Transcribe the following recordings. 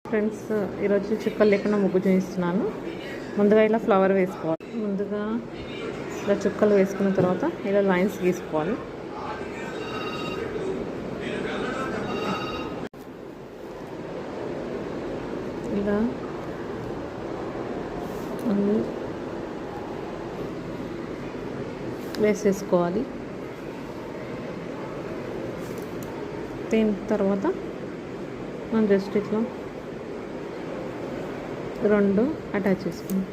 Friends, ఈరోజు చుక్కలు లేకుండా ముగ్గు చూపిస్తున్నాను. ముందుగా ఇలా ఫ్లవర్ వేసుకోవాలి. ముందుగా ఇలా చుక్కలు వేసుకున్న తర్వాత ఇలా లైన్స్ గీసుకోవాలి. ఇలా అన్నీ వేసేసుకోవాలి. దీని తర్వాత మనం జస్ట్ ఇట్లా రెండు అటాచ్ చేసుకుందాం.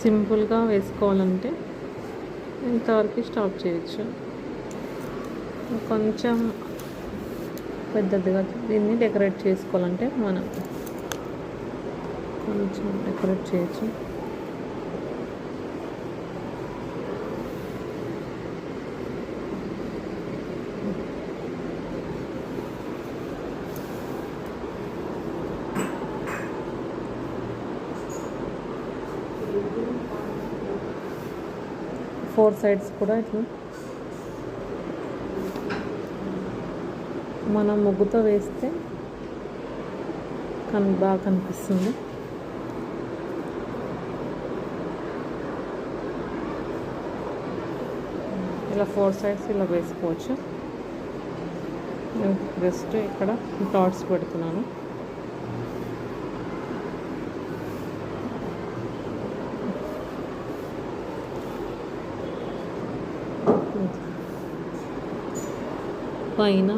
సింపుల్గా వేసుకోవాలంటే ఇంతవరకు స్టాప్ చేయొచ్చు. కొంచెం పెద్దదిగా దీన్ని డెకరేట్ చేసుకోవాలంటే మనం కొంచెం డెకరేట్ చేయొచ్చు. ఫోర్ సైడ్స్ కూడా ఇట్లా మనం ముగ్గుతో వేస్తే బాగా కనిపిస్తుంది. ఇలా ఫోర్ సైడ్స్ ఇలా వేసుకోవచ్చు. నేను జస్ట్ ఇక్కడ డాట్స్ పెడుతున్నాను. పైన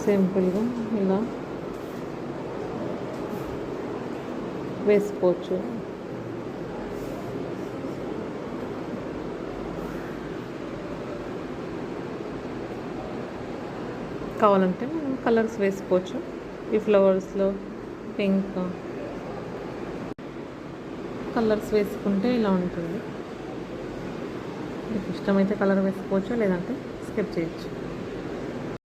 సింపుల్గా ఇలా వేసుకోవచ్చు. కావాలంటే మనం కలర్స్ వేసుకోవచ్చు. ఈ ఫ్లవర్స్లో పింక్ కలర్స్ వేసుకుంటే ఇలా ఉంటుంది. మీకు ఇష్టమైతే కలర్ వేసుకోవచ్చు, లేదంటే స్కిప్ చేయొచ్చు.